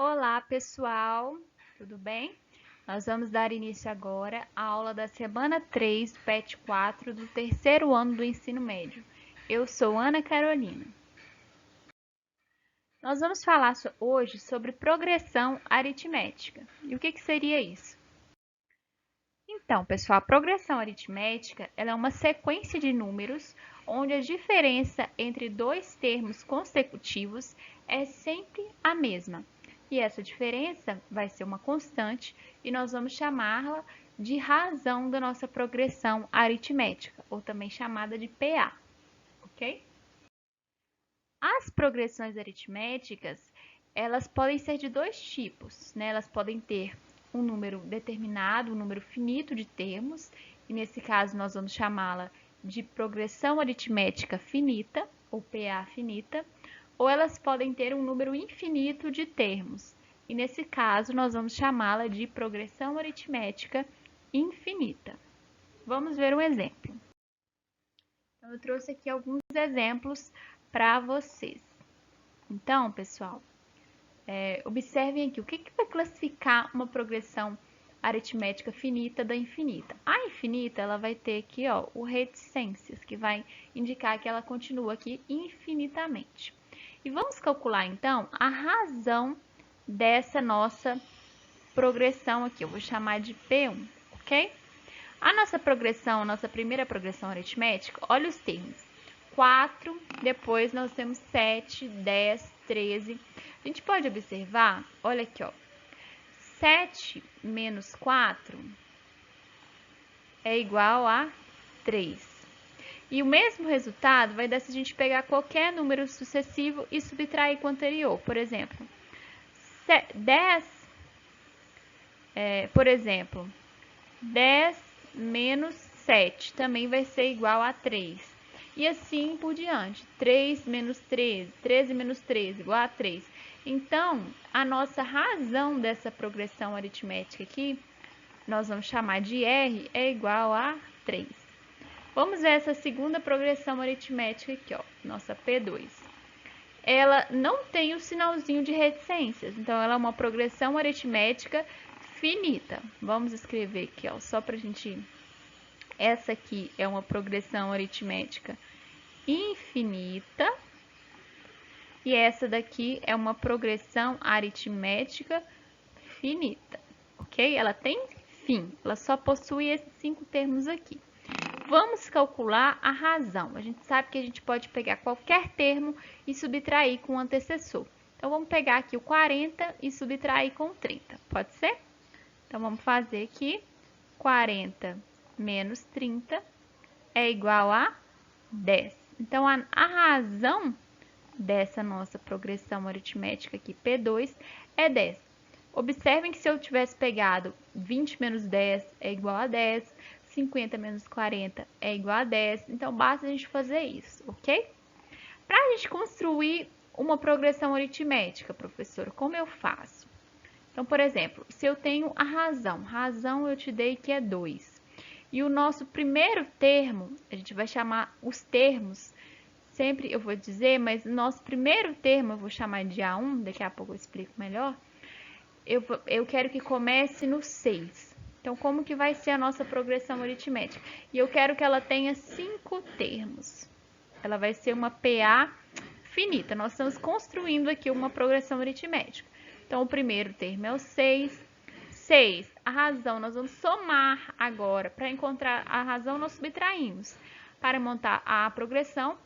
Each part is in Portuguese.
Olá, pessoal, tudo bem? Nós vamos dar início agora à aula da semana 3, PET 4, do terceiro ano do ensino médio. Eu sou Ana Carolina. Nós vamos falar hoje sobre progressão aritmética. E o que seria isso? Então, pessoal, a progressão aritmética ela é uma sequência de números onde a diferença entre dois termos consecutivos é sempre a mesma. E essa diferença vai ser uma constante e nós vamos chamá-la de razão da nossa progressão aritmética, ou também chamada de PA, ok? As progressões aritméticas, elas podem ser de dois tipos, né? Elas podem ter um número determinado, um número finito de termos, e nesse caso nós vamos chamá-la de progressão aritmética finita, ou PA finita, ou elas podem ter um número infinito de termos, e nesse caso nós vamos chamá-la de progressão aritmética infinita. Vamos ver um exemplo. Então, eu trouxe aqui alguns exemplos para vocês. Então, pessoal, observem aqui o que vai classificar uma progressão aritmética finita da infinita. A infinita, ela vai ter aqui, ó, o reticências, que vai indicar que ela continua aqui infinitamente. E vamos calcular, então, a razão dessa nossa progressão aqui. Eu vou chamar de P1, ok? A nossa progressão, a nossa primeira progressão aritmética, olha os termos. 4, depois nós temos 7, 10, 13. A gente pode observar, olha aqui, ó. 7 menos 4 é igual a 3. E o mesmo resultado vai dar se a gente pegar qualquer número sucessivo e subtrair com o anterior. Por exemplo, 10, por exemplo, 10 menos 7 também vai ser igual a 3. E assim por diante. 3 menos 13, 13 menos 13 igual a 3. Então, a nossa razão dessa progressão aritmética aqui, nós vamos chamar de R, é igual a 3. Vamos ver essa segunda progressão aritmética aqui, ó, nossa P2. Ela não tem o sinalzinho de reticências, então ela é uma progressão aritmética finita. Vamos escrever aqui, ó, só pra gente... Essa aqui é uma progressão aritmética infinita. E essa daqui é uma progressão aritmética finita, ok? Ela tem fim, ela só possui esses 5 termos aqui. Vamos calcular a razão. A gente sabe que a gente pode pegar qualquer termo e subtrair com o antecessor. Então, vamos pegar aqui o 40 e subtrair com o 30. Pode ser? Então, vamos fazer aqui 40 menos 30 é igual a 10. Então, a razão dessa nossa progressão aritmética aqui, P2, é 10. Observem que se eu tivesse pegado 20 menos 10 é igual a 10, 50 menos 40 é igual a 10, então basta a gente fazer isso, ok? Para a gente construir uma progressão aritmética, professor, como eu faço? Então, por exemplo, se eu tenho a razão eu te dei que é 2. E o nosso primeiro termo, a gente vai chamar os termos, sempre eu vou dizer, mas o nosso primeiro termo eu vou chamar de A1, daqui a pouco eu explico melhor. Eu quero que comece no 6. Então, como que vai ser a nossa progressão aritmética? E eu quero que ela tenha 5 termos. Ela vai ser uma PA finita. Nós estamos construindo aqui uma progressão aritmética. Então, o primeiro termo é o 6. 6, a razão, nós vamos somar agora. Para encontrar a razão, nós subtraímos. Para montar a progressão,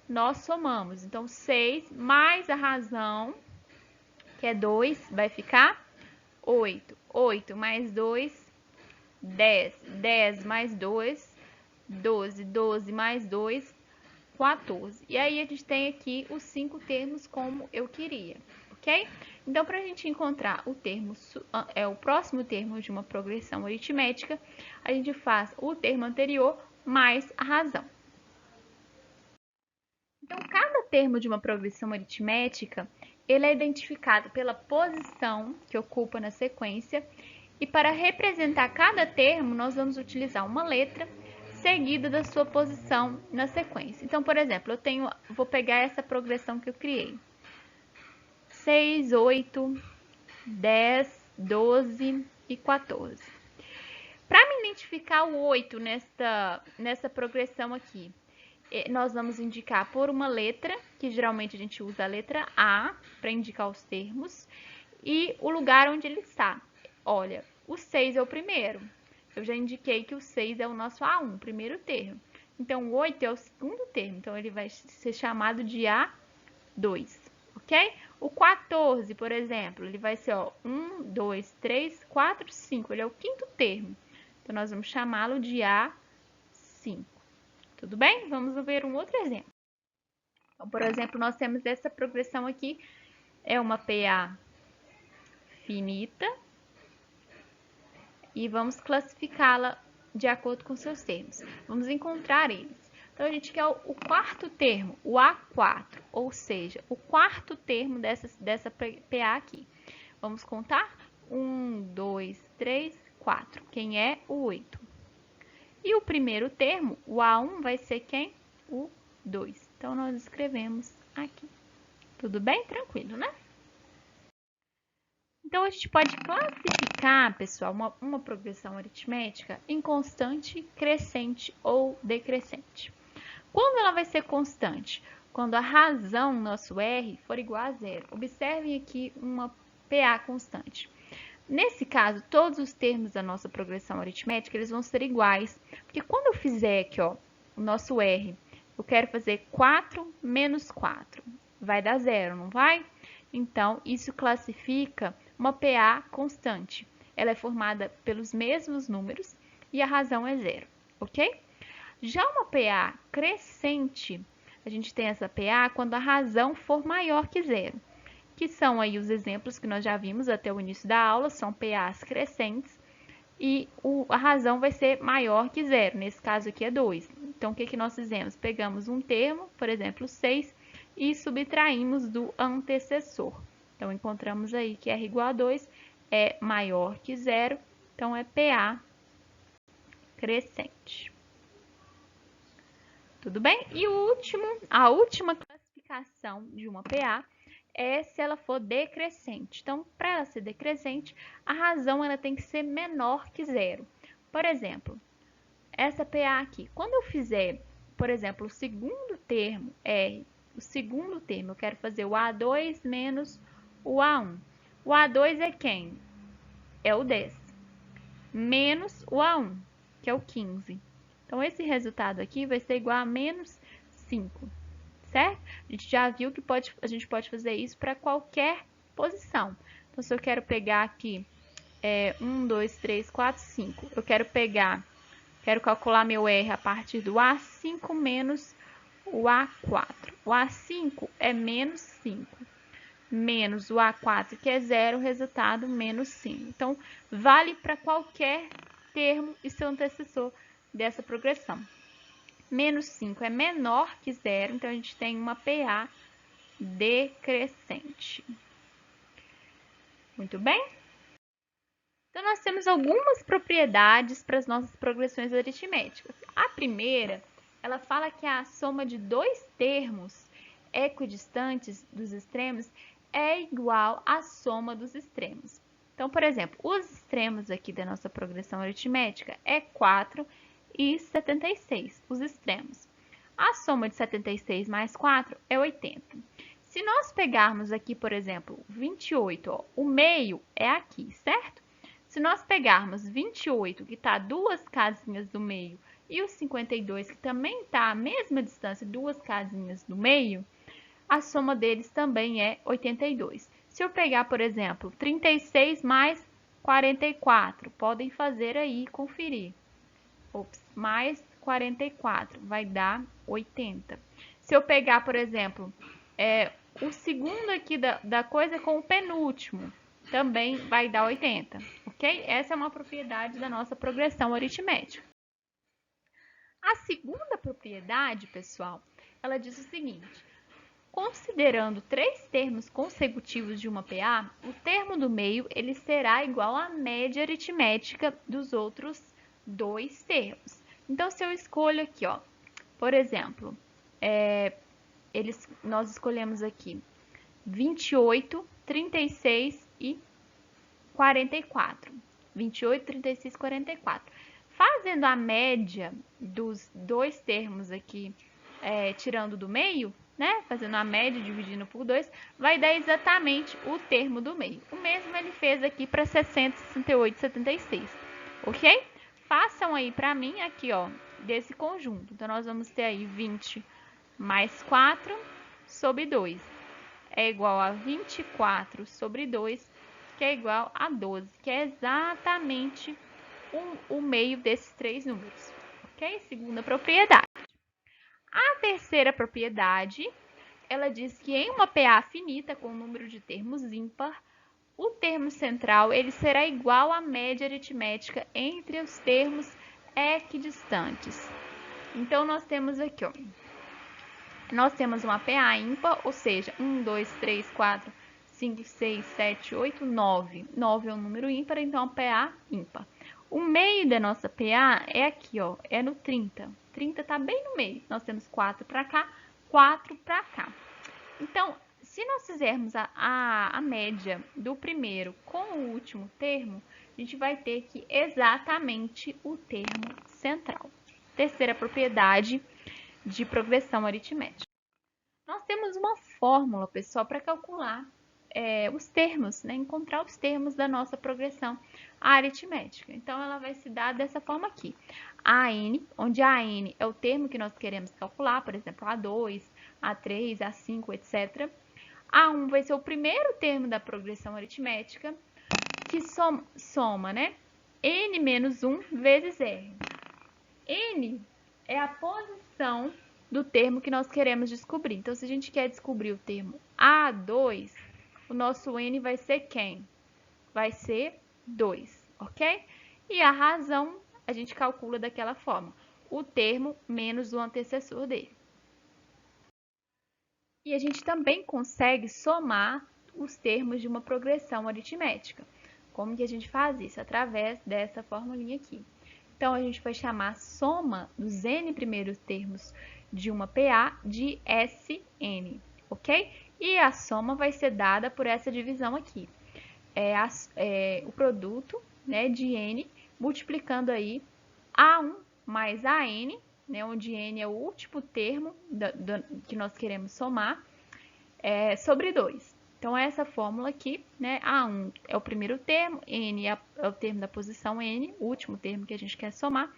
nós somamos. Então, 6 mais a razão, que é 2, vai ficar 8. 8 mais 2, 10. 10 mais 2, 12. 12 mais 2, 14. E aí, a gente tem aqui os 5 termos como eu queria, ok? Então, para a gente encontrar o termo, o próximo termo de uma progressão aritmética, a gente faz o termo anterior mais a razão. Então, cada termo de uma progressão aritmética, ele é identificado pela posição que ocupa na sequência, e para representar cada termo, nós vamos utilizar uma letra seguida da sua posição na sequência. Então, por exemplo, vou pegar essa progressão que eu criei. 6, 8, 10, 12 e 14. Para me identificar o 8 nessa progressão aqui, nós vamos indicar por uma letra, que geralmente a gente usa a letra A para indicar os termos, e o lugar onde ele está. Olha, o 6 é o primeiro. Eu já indiquei que o 6 é o nosso A1, primeiro termo. Então, o 8 é o segundo termo. Então, ele vai ser chamado de A2, ok? O 14, por exemplo, ele vai ser, ó, 1, 2, 3, 4, 5. Ele é o quinto termo. Então, nós vamos chamá-lo de A5. Tudo bem? Vamos ver um outro exemplo. Então, por exemplo, nós temos essa progressão aqui. É uma PA finita. E vamos classificá-la de acordo com seus termos. Vamos encontrar eles. Então, a gente quer o quarto termo, o A4, ou seja, o quarto termo dessa PA aqui. Vamos contar? 1, 2, 3, 4. Quem é? O 8. E o primeiro termo, o A1, vai ser quem? O 2. Então, nós escrevemos aqui. Tudo bem? Tranquilo, né? Então, a gente pode classificar, pessoal, uma progressão aritmética em constante, crescente ou decrescente. Quando ela vai ser constante? Quando a razão, nosso R, for igual a zero. Observem aqui uma PA constante. Nesse caso, todos os termos da nossa progressão aritmética, eles vão ser iguais. Porque quando eu fizer aqui, ó, o nosso R, eu quero fazer 4 menos 4. Vai dar zero, não vai? Então, isso classifica uma PA constante. Ela é formada pelos mesmos números e a razão é zero, ok? Já uma PA crescente, a gente tem essa PA quando a razão for maior que zero, que são aí os exemplos que nós já vimos até o início da aula, são PAs crescentes, e a razão vai ser maior que zero, nesse caso aqui é 2. Então, o que nós fizemos? Pegamos um termo, por exemplo, 6, e subtraímos do antecessor. Então, encontramos aí que R igual a 2 é maior que zero, então é PA crescente. Tudo bem? E a última classificação de uma PA é se ela for decrescente. Então, para ela ser decrescente, a razão ela tem que ser menor que zero. Por exemplo, essa PA aqui, quando eu fizer, por exemplo, o segundo termo, R, o segundo termo, eu quero fazer o A2 menos o A1. O A2 é quem? É o 10. Menos o A1, que é o 15. Então, esse resultado aqui vai ser igual a menos 5, certo? A gente já viu que a gente pode fazer isso para qualquer posição. Então, se eu quero pegar aqui 1, 2, 3, 4, 5, eu quero calcular meu R a partir do A5 menos o A4. O A5 é menos 5, menos o A4, que é zero, resultado menos 5. Então, vale para qualquer termo e seu antecessor dessa progressão. Menos 5 é menor que zero, então a gente tem uma PA decrescente. Muito bem? Então, nós temos algumas propriedades para as nossas progressões aritméticas. A primeira, ela fala que a soma de dois termos equidistantes dos extremos é igual à soma dos extremos. Então, por exemplo, os extremos aqui da nossa progressão aritmética é 4 e 76, os extremos. A soma de 76 mais 4 é 80. Se nós pegarmos aqui, por exemplo, 28, ó, o meio é aqui, certo? Se nós pegarmos 28, que está duas casinhas do meio, e o 52, que também está à mesma distância, duas casinhas do meio, a soma deles também é 82. Se eu pegar, por exemplo, 36 mais 44, podem fazer aí, conferir. Mais 44 vai dar 80. Se eu pegar, por exemplo, o segundo aqui da coisa com o penúltimo, também vai dar 80, ok? Essa é uma propriedade da nossa progressão aritmética. A segunda propriedade, pessoal, ela diz o seguinte: considerando três termos consecutivos de uma PA, o termo do meio ele será igual à média aritmética dos outros dois termos. Então, se eu escolho aqui, ó, por exemplo, nós escolhemos aqui 28, 36 e 44. 28, 36, 44. Fazendo a média dos dois termos aqui, tirando do meio, né? Fazendo a média, dividindo por 2, vai dar exatamente o termo do meio. O mesmo ele fez aqui para 60, 68, 76, ok? Façam aí para mim aqui, ó, desse conjunto. Então, nós vamos ter aí 20 mais 4 sobre 2 é igual a 24 sobre 2, que é igual a 12, que é exatamente o meio desses três números, ok? Segunda propriedade. A terceira propriedade, ela diz que em uma PA finita com um número de termos ímpar, o termo central ele será igual à média aritmética entre os termos equidistantes. Então, nós temos aqui, ó, nós temos uma PA ímpar, ou seja, 1, 2, 3, 4, 5, 6, 7, 8, 9. 9 é um número ímpar, então é uma PA ímpar. O meio da nossa PA é aqui, ó, é no 30. 30 está bem no meio. Nós temos 4 para cá, 4 para cá. Então, se nós fizermos a média do primeiro com o último termo, a gente vai ter aqui exatamente o termo central. Terceira propriedade de progressão aritmética. Nós temos uma fórmula, pessoal, para calcular os termos, né? Encontrar os termos da nossa progressão aritmética. Então, ela vai se dar dessa forma aqui. AN, onde AN é o termo que nós queremos calcular, por exemplo, A2, A3, A5, etc. A1 vai ser o primeiro termo da progressão aritmética, que soma, né? N menos 1 vezes R. N é a posição do termo que nós queremos descobrir. Então, se a gente quer descobrir o termo A2, o nosso N vai ser quem? Vai ser 2, ok? E a razão a gente calcula daquela forma. O termo menos o antecessor dele. E a gente também consegue somar os termos de uma progressão aritmética. Como que a gente faz isso? Através dessa formulinha aqui. Então, a gente vai chamar a soma dos N primeiros termos de uma PA de SN, ok? E a soma vai ser dada por essa divisão aqui. O produto, né, de N multiplicando aí A1 mais AN, né, onde N é o último termo que nós queremos somar, sobre 2. Então, essa fórmula aqui, né, A1 é o primeiro termo, N é o termo da posição N, o último termo que a gente quer somar,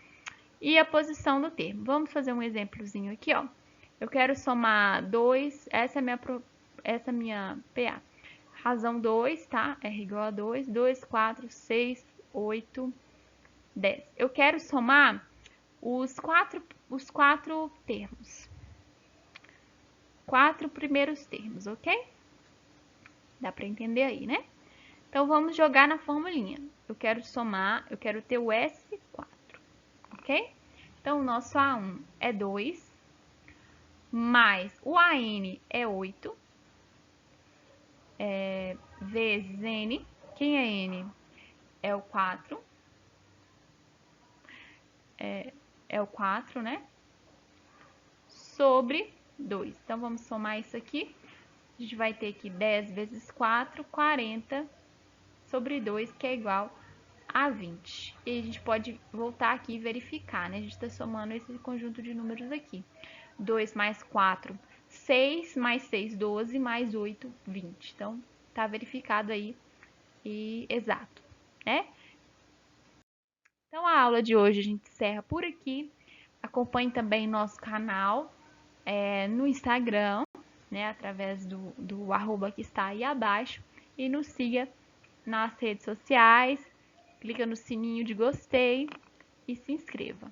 e a posição do termo. Vamos fazer um exemplozinho aqui, ó. Eu quero somar 2, essa é minha PA. Razão 2, tá? R igual a 2, 2, 4, 6, 8, 10. Eu quero somar os quatro termos. 4 primeiros termos, ok? Dá para entender aí, né? Então, vamos jogar na formulinha. Eu quero somar, eu quero ter o S4, ok? Então, o nosso A1 é 2, mais o AN é 8, vezes N. Quem é N? É o 4. É o 4, né? Sobre 2. Então, vamos somar isso aqui. A gente vai ter aqui 10 vezes 4, 40 sobre 2, que é igual a 20. E a gente pode voltar aqui e verificar, né? A gente está somando esse conjunto de números aqui. 2 mais 4, 6, mais 6, 12, mais 8, 20. Então, tá verificado aí e exato, né? Então, a aula de hoje a gente encerra por aqui. Acompanhe também nosso canal no Instagram, né, através do arroba que está aí abaixo, e nos siga nas redes sociais, clica no sininho de gostei e se inscreva.